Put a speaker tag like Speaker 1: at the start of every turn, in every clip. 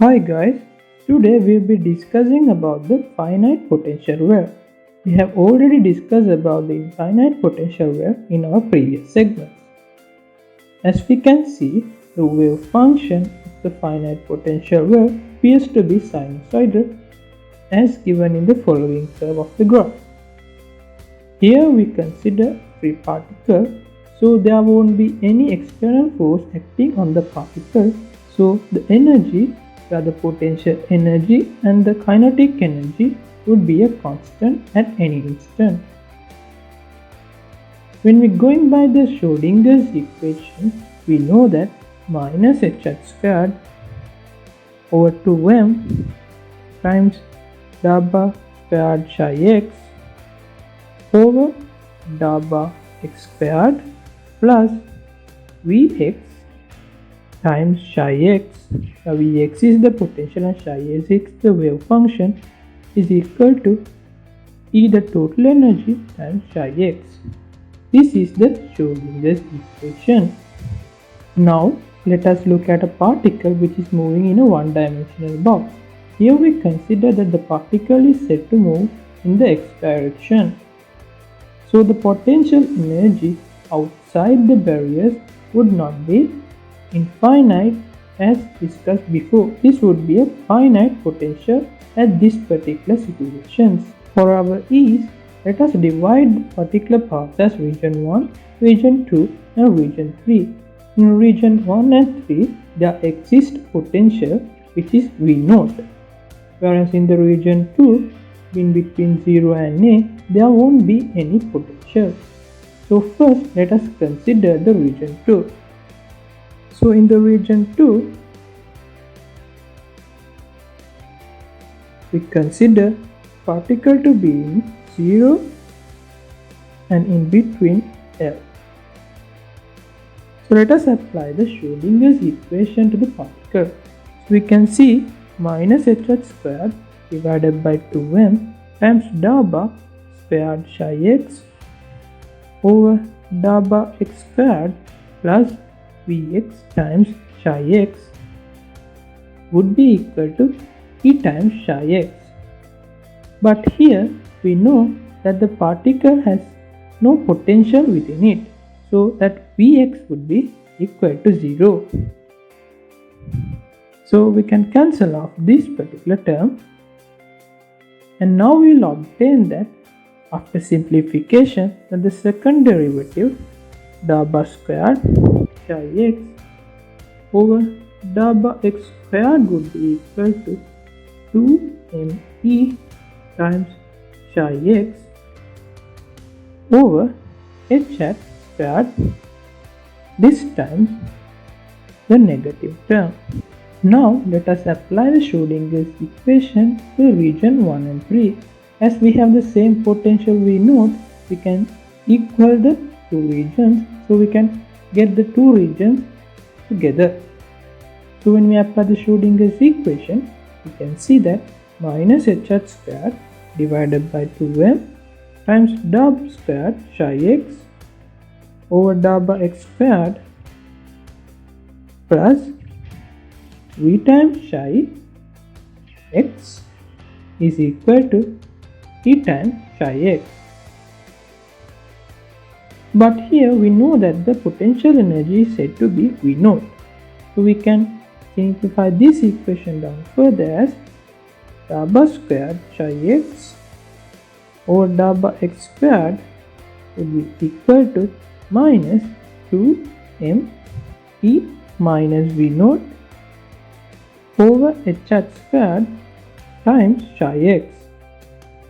Speaker 1: Hi guys, today we'll be discussing about the finite potential wave. We have already discussed about the infinite potential wave in our previous segments. As we can see, the wave function of the finite potential wave appears to be sinusoidal as given in the following curve of the graph. Here we consider free particle, so there won't be any external force acting on the particle, so the energy, the potential energy and the kinetic energy would be a constant at any instant. When we're going by the Schrodinger's equation, we know that minus h squared over 2m times dabba squared psi x over dabba x squared plus Vx times psi x. Now Vx is the potential and psi x the wave function is equal to E the total energy times psi x. This is the Schrodinger's equation. Now let us look at a particle which is moving in a one-dimensional box. Here we consider that the particle is said to move in the x direction. So the potential energy outside the barriers would not be infinite as discussed before. This would be a finite potential at this particular situations. For our ease, let us divide the particular parts as region 1, region 2 and region 3. In region 1 and 3, there exists potential which is V0, whereas in the region 2, in between 0 and A, there won't be any potential. So first let us consider the region 2. So in the region 2, we consider particle to be in 0 and in between L. So let us apply the Schrodinger's equation to the particle. So we can see minus h squared divided by 2m times dabba squared psi x over dabba x squared plus Vx times psi x would be equal to E times psi x. But here we know that the particle has no potential within it, so that Vx would be equal to 0. So we can cancel off this particular term, and now we will obtain that after simplification that the second derivative dabba squared psi x over dabba x squared would be equal to 2me times psi x over h hat squared, this times the negative term. Now let us apply the Schrodinger's equation to region 1 and 3. As we have the same potential V0, we can equal the two regions, so we can get the two regions together. So when we apply the Schrodinger's equation, we can see that minus h squared divided by 2m times dabba squared psi x over dabba x squared plus V times psi x is equal to E times psi x. But here we know that the potential energy is said to be V0. So we can simplify this equation down further as dabba squared psi x over dabba x squared will be equal to minus 2m E minus V0 over h squared times psi x.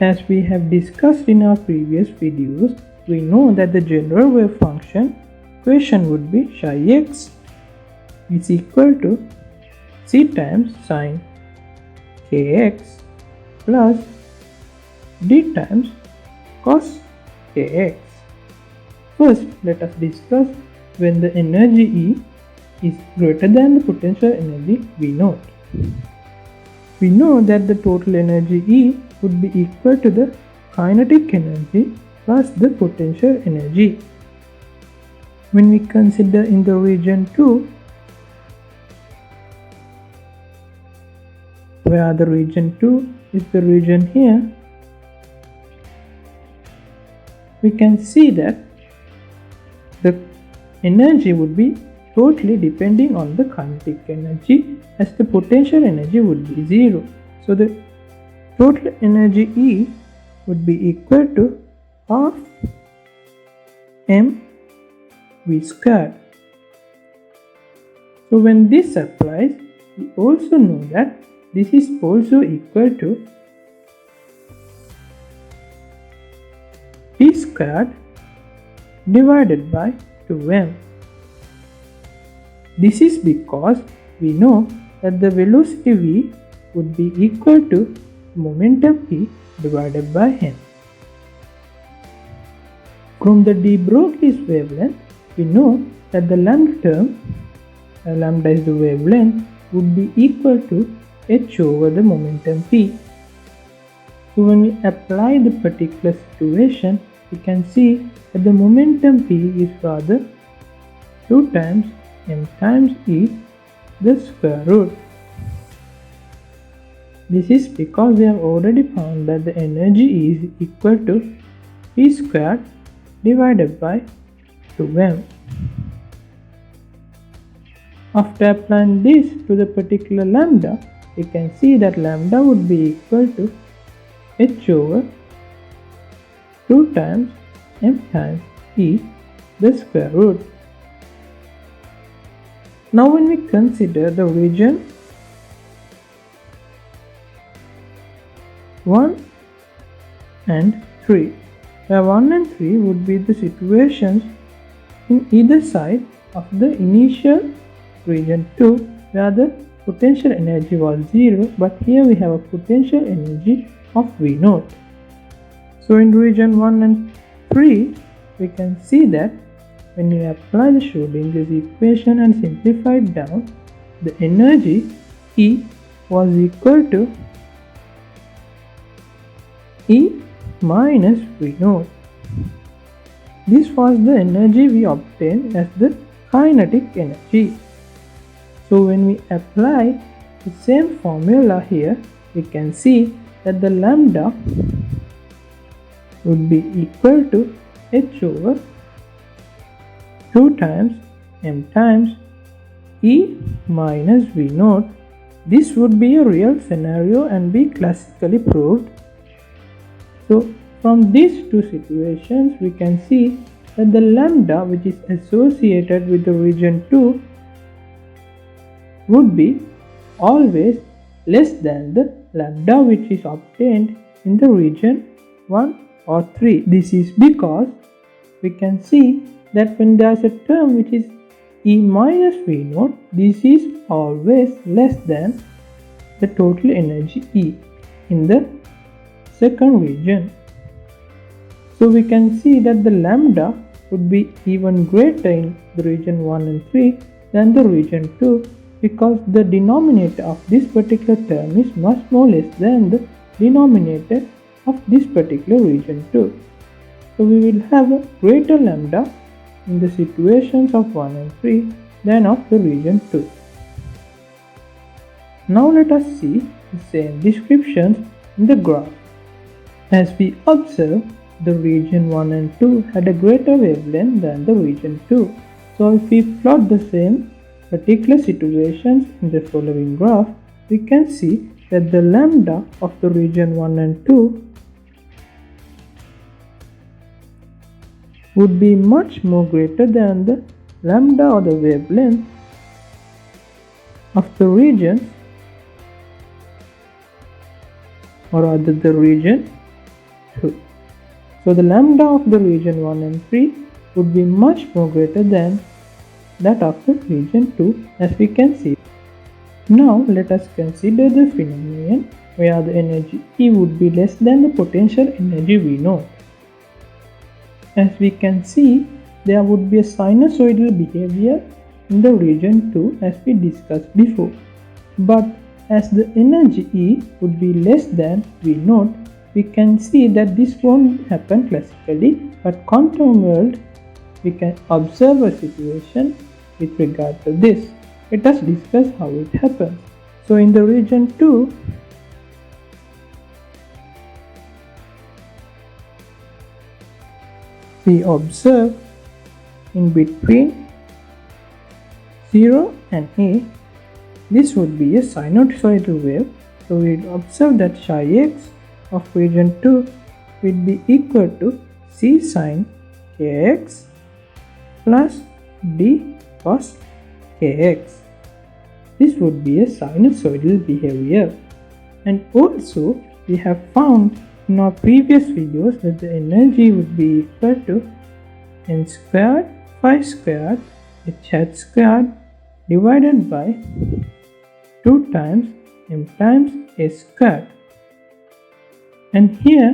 Speaker 1: As we have discussed in our previous videos, we know that the general wave function equation would be psi x is equal to c times sine kx plus d times cos kx. First, let us discuss when the energy E is greater than the potential energy V0. We know that the total energy E would be equal to the kinetic energy plus the potential energy. When we consider in the region 2, where the region 2 is the region here, we can see that the energy would be totally depending on the kinetic energy, as the potential energy would be 0. So the total energy E would be equal to half mv squared. So when this applies, we also know that this is also equal to p squared divided by 2m. This is because we know that the velocity v would be equal to momentum p divided by m. From the de Broglie's wavelength, we know that the lambda term, lambda is the wavelength, would be equal to h over the momentum p. So when we apply the particular situation, we can see that the momentum p is rather 2 times m times e the square root. This is because we have already found that the energy is equal to p squared divided by 2m. After applying this to the particular lambda, we can see that lambda would be equal to h over 2 times m times e the square root. Now when we consider the region 1 and 3, where 1 and 3 would be the situations in either side of the initial region 2, where the potential energy was 0, but here we have a potential energy of V0. So in region 1 and 3, we can see that when we apply the Schrodinger's equation and simplify it down, the energy E was equal to E minus V0. This was the energy we obtained as the kinetic energy. So when we apply the same formula here, we can see that the lambda would be equal to h over 2 times m times E minus V0. This would be a real scenario and be classically proved. So from these two situations, we can see that the lambda which is associated with the region 2 would be always less than the lambda which is obtained in the region 1 or 3. This is because we can see that when there is a term which is E minus V0, this is always less than the total energy E in the second region. So we can see that the lambda would be even greater in the region 1 and 3 than the region 2, because the denominator of this particular term is much more less than the denominator of this particular region 2. So we will have a greater lambda in the situations of 1 and 3 than of the region 2. Now let us see the same descriptions in the graph. As we observe, the region 1 and 2 had a greater wavelength than the region 2. So if we plot the same particular situations in the following graph, we can see that the lambda of the region 1 and 2 would be much more greater than the lambda or the wavelength of the region, or rather the region 2. So the lambda of the region 1 and 3 would be much more greater than that of the region 2, as we can see. Now let us consider the phenomenon where the energy E would be less than the potential energy V0. As we can see, there would be a sinusoidal behavior in the region 2 as we discussed before. But as the energy E would be less than V0, we can see that this won't happen classically, but quantum world we can observe a situation with regard to this. Let us discuss how it happens. So in the region 2, we observe in between 0 and a, this would be a sinusoidal wave. So we observe that psi x of region 2 will be equal to c sin kx plus d cos kx. This would be a sinusoidal behavior. And also we have found in our previous videos that the energy would be equal to n squared phi squared h squared divided by 2 times m times a squared. And here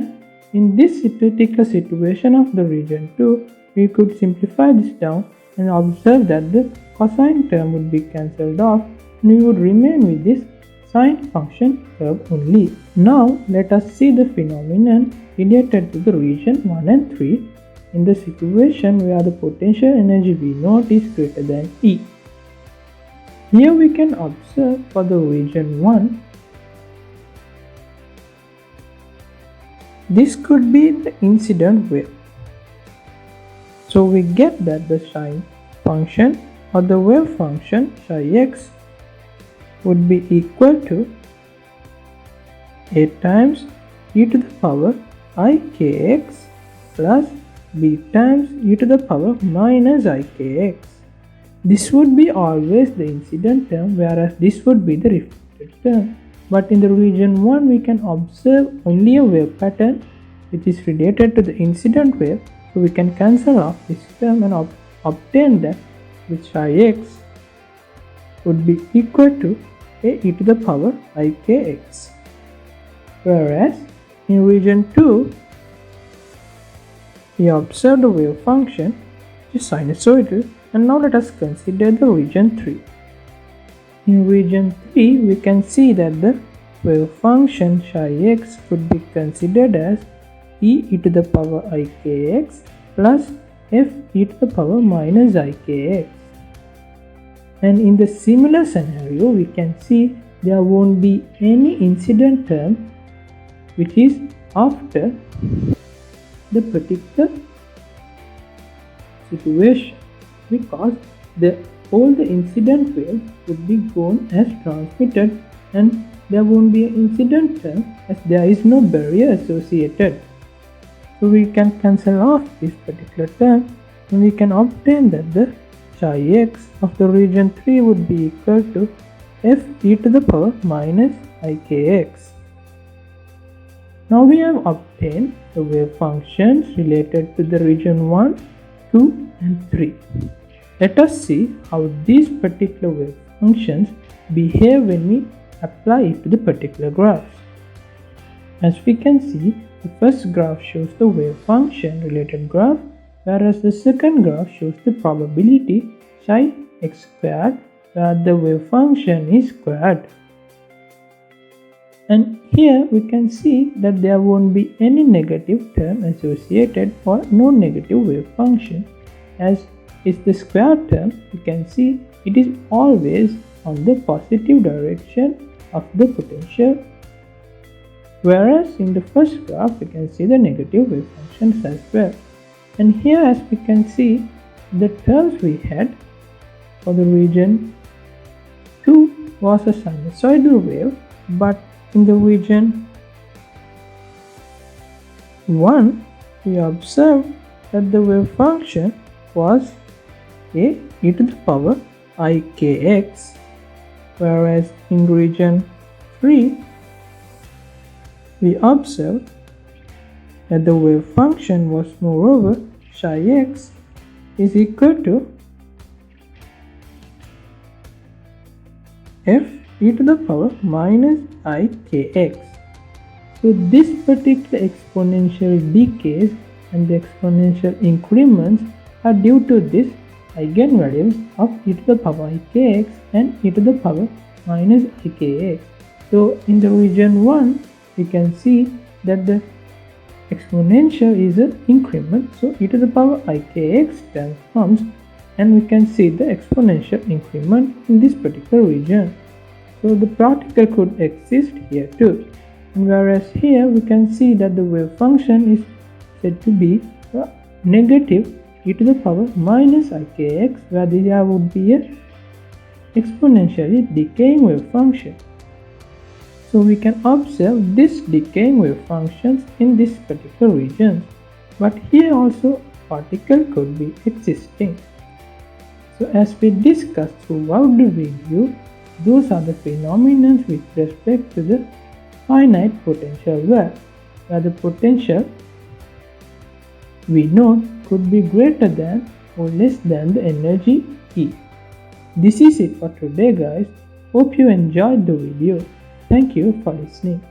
Speaker 1: in this critical situation of the region 2, we could simplify this down and observe that the cosine term would be cancelled off and we would remain with this sine function curve only. Now let us see the phenomenon related to the region 1 and 3 in the situation where the potential energy we note is greater than E. Here we can observe for the region 1, this could be the incident wave. So we get that the sine function or the wave function psi x would be equal to a times e to the power I kx plus b times e to the power minus I kx. This would be always the incident term, whereas this would be the reflected term. But in the region 1 we can observe only a wave pattern which is related to the incident wave, so we can cancel off this term and obtain that which psi x would be equal to a e to the power I kx. Whereas in region 2 we observe the wave function which is sinusoidal. And now let us consider the region 3. In region 3 we can see that the wave function psi x could be considered as e to the power I kx plus f e to the power minus I kx. And in the similar scenario we can see there won't be any incident term which is after the particular situation, because all the incident waves would be gone as transmitted and there won't be an incident term as there is no barrier associated. So we can cancel off this particular term and we can obtain that the psi x of the region 3 would be equal to f e to the power minus I kx. Now we have obtained the wave functions related to the region 1, 2 and 3. Let us see how these particular wave functions behave when we apply it to the particular graphs. As we can see, the first graph shows the wave function related graph, whereas the second graph shows the probability psi x squared where the wave function is squared. And here we can see that there won't be any negative term associated or no negative wave function. As is the square term, you can see it is always on the positive direction of the potential. Whereas in the first graph we can see the negative wave functions as well. And here as we can see the terms we had for the region 2 was a sinusoidal wave, but in the region 1 we observed that the wave function was a e to the power I kx, whereas in region 3 we observed that the wave function was moreover psi x is equal to f e to the power minus I kx. So this particular exponential decays and the exponential increments are due to this eigenvalues of e to the power I kx and e to the power minus I kx. So in the region 1 we can see that the exponential is an increment, so e to the power I kx term comes and we can see the exponential increment in this particular region. So the particle could exist here too, and whereas here we can see that the wave function is said to be negative e to the power minus ikx, where there would be a exponentially decaying wave function. So we can observe this decaying wave functions in this particular region, but here also particle could be existing. So as we discussed throughout the video, those are the phenomena with respect to the finite potential wave, where the potential we know could be greater than or less than the energy E. This is it for today guys. Hope you enjoyed the video. Thank you for listening.